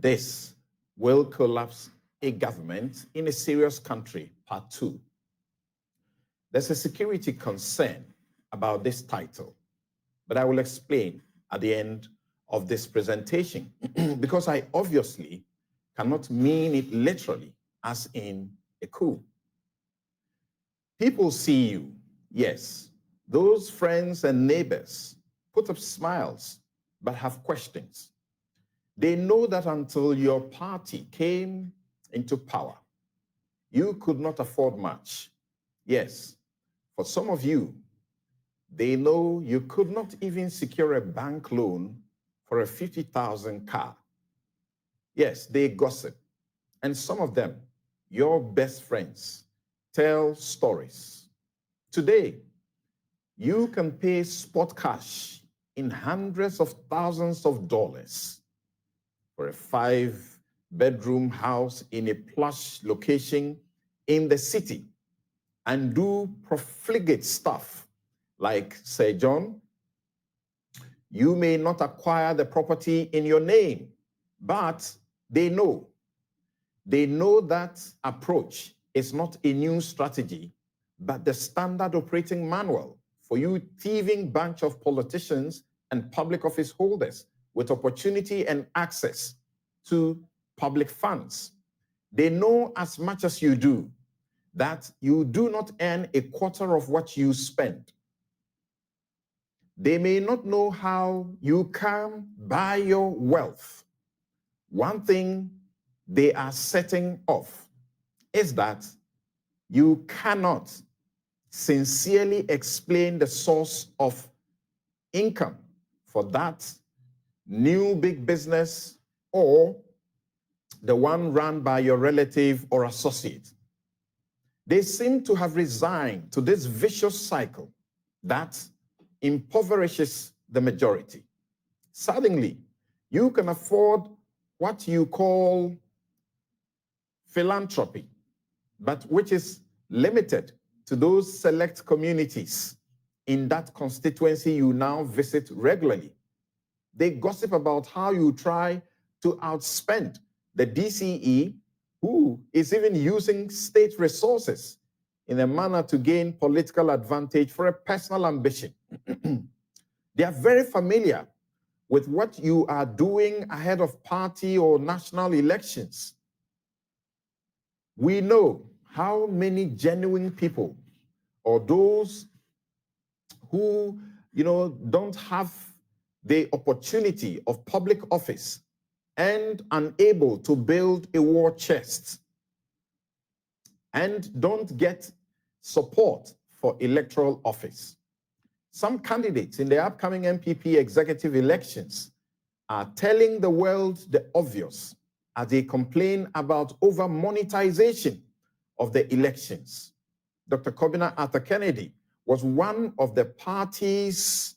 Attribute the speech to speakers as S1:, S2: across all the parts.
S1: This will collapse a government in a serious country, part 2. There's a security concern about this title, but I will explain at the end of this presentation because I obviously cannot mean it literally as in a coup. People see you, yes, those friends and neighbors put up smiles but have questions. They know that until your party came into power, you could not afford much. Yes, for some of you, they know you could not even secure a bank loan for a 50,000 car. Yes, they gossip. And some of them, your best friends, tell stories. Today, you can pay spot cash in hundreds of thousands of dollars for a 5-bedroom house in a plush location in the city and do profligate stuff like, say, John, you may not acquire the property in your name, but they know. They know that approach is not a new strategy, but the standard operating manual for you thieving bunch of politicians and public office holders with opportunity and access to public funds. They know as much as you do that you do not earn a quarter of what you spend. They may not know how you come by your wealth. One thing they are setting off is that you cannot sincerely explain the source of income for that new big business or the one run by your relative or associate. They seem to have resigned to this vicious cycle that impoverishes the majority. Suddenly, you can afford what you call philanthropy, but which is limited to those select communities in that constituency you now visit regularly. They gossip about how you try to outspend the DCE, who is even using state resources in a manner to gain political advantage for a personal ambition. They are very familiar with what you are doing ahead of party or national elections. We know how many genuine people or those who, don't have the opportunity of public office and unable to build a war chest and don't get support for electoral office. Some candidates in the upcoming MPP executive elections are telling the world the obvious as they complain about over-monetization of the elections. Dr. Kobina Arthur Kennedy was one of the party's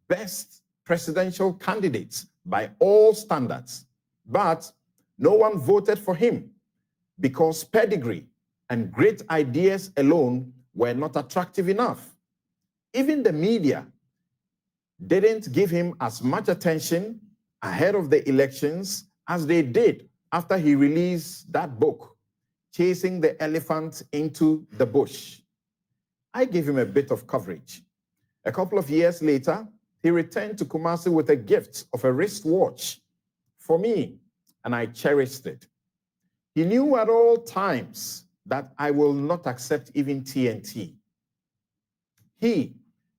S1: best presidential candidates by all standards, but no one voted for him because pedigree and great ideas alone were not attractive enough. Even the media didn't give him as much attention ahead of the elections as they did after he released that book, Chasing the Elephant into the Bush. I gave him a bit of coverage. A couple of years later, he returned to Kumasi with a gift of a wristwatch for me, and I cherished it. He knew at all times that I will not accept even TNT. He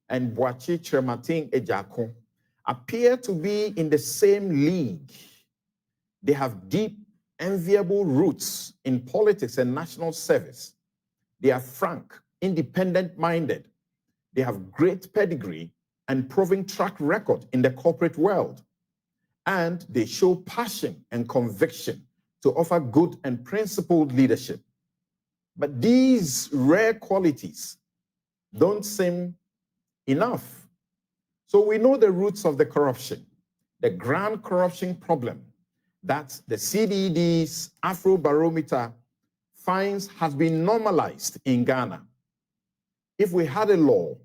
S1: and Boachi Trematin Ejako appear to be in the same league. They have deep, enviable roots in politics and national service. They are frank, independent-minded. They have great pedigree and proven track record in the corporate world. And they show passion and conviction to offer good and principled leadership. But these rare qualities don't seem enough. So we know the roots of the corruption, the grand corruption problem that the CDD's Afrobarometer finds has been normalized in Ghana. If we had a law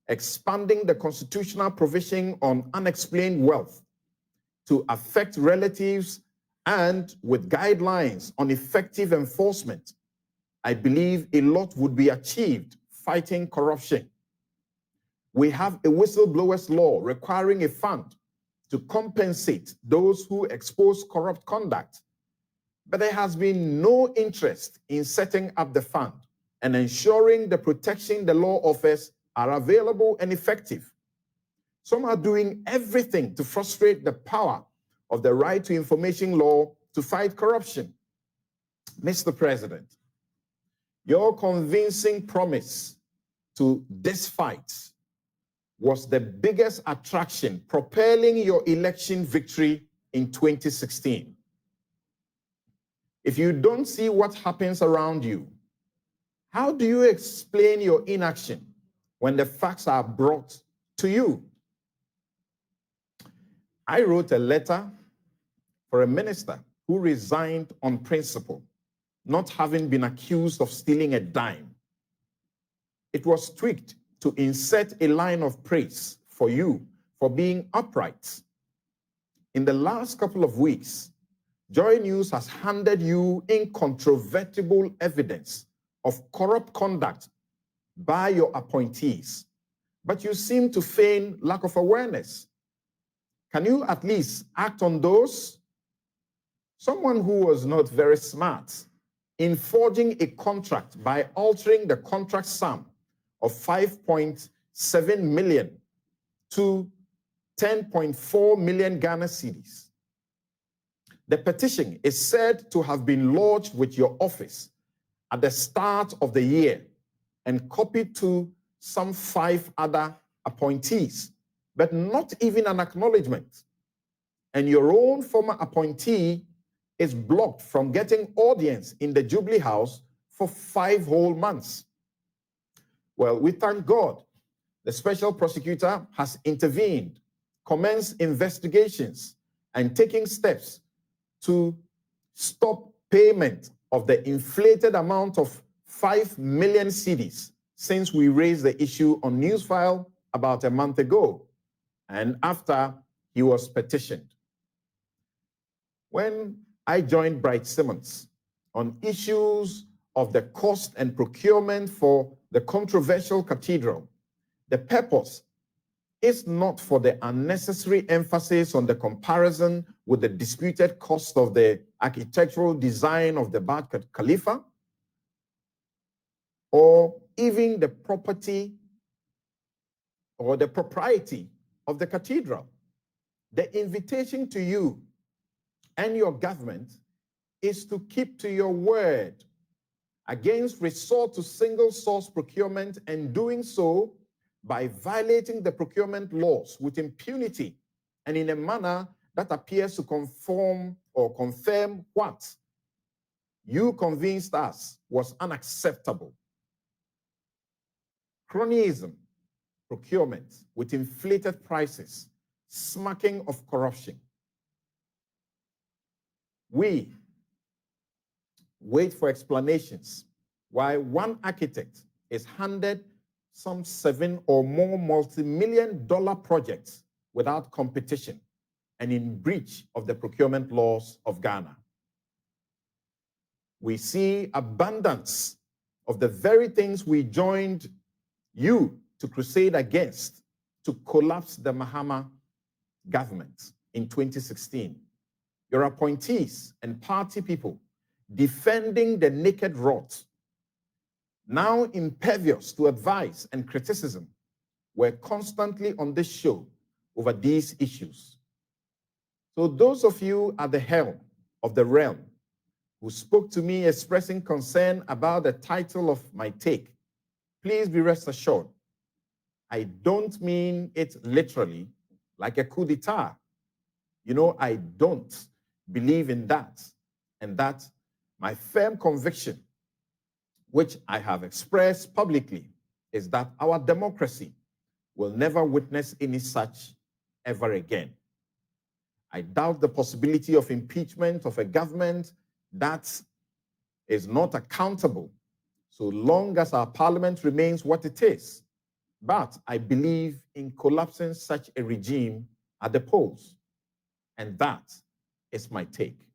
S1: expanding the constitutional provision on unexplained wealth to affect relatives And with guidelines on effective enforcement, I believe a lot would be achieved fighting corruption. We have a whistleblowers law requiring a fund to compensate those who expose corrupt conduct. But there has been no interest in setting up the fund and ensuring the protection the law offers are available and effective. Some are doing everything to frustrate the power of the right to information law to fight corruption. Mr. President, your convincing promise to this fight was the biggest attraction propelling your election victory in 2016. If you don't see what happens around you, how do you explain your inaction when the facts are brought to you? I wrote a letter for a minister who resigned on principle, not having been accused of stealing a dime. It was tweaked to insert a line of praise for you for being upright. In the last couple of weeks, Joy News has handed you incontrovertible evidence of corrupt conduct by your appointees, but you seem to feign lack of awareness. Can you at least act on those? Someone who was not very smart in forging a contract by altering the contract sum of 5.7 million to 10.4 million Ghana cedis. The petition is said to have been lodged with your office at the start of the year and copied to some 5 other appointees, but not even an acknowledgement. And your own former appointee is blocked from getting audience in the Jubilee House for 5 whole months. Well, we thank God the special prosecutor has intervened, commenced investigations, and taking steps to stop payment of the inflated amount of 5 million cedis since we raised the issue on Newsfile about a month ago and after he was petitioned. When I joined Bright Simmons on issues of the cost and procurement for the controversial cathedral, the purpose is not for the unnecessary emphasis on the comparison with the disputed cost of the architectural design of the Burj Khalifa, or even the property or the propriety of the cathedral. The invitation to you and your government is to keep to your word against resort to single source procurement, and doing so by violating the procurement laws with impunity and in a manner that appears to conform or confirm what you convinced us was unacceptable. Cronyism, procurement with inflated prices, smacking of corruption. We wait for explanations why one architect is handed some 7 or more multi-million-dollar projects without competition and in breach of the procurement laws of Ghana. We see abundance of the very things we joined you to crusade against to collapse the Mahama government in 2016. Your appointees and party people defending the naked rot, now impervious to advice and criticism, were constantly on this show over these issues. So those of you at the helm of the realm who spoke to me expressing concern about the title of my take, please be rest assured, I don't mean it literally like a coup d'etat. You know, I don't believe in that. And that my firm conviction, which I have expressed publicly, is that our democracy will never witness any such ever again. I doubt the possibility of impeachment of a government that is not accountable so long as our parliament remains what it is. But I believe in collapsing such a regime at the polls. And that is my take.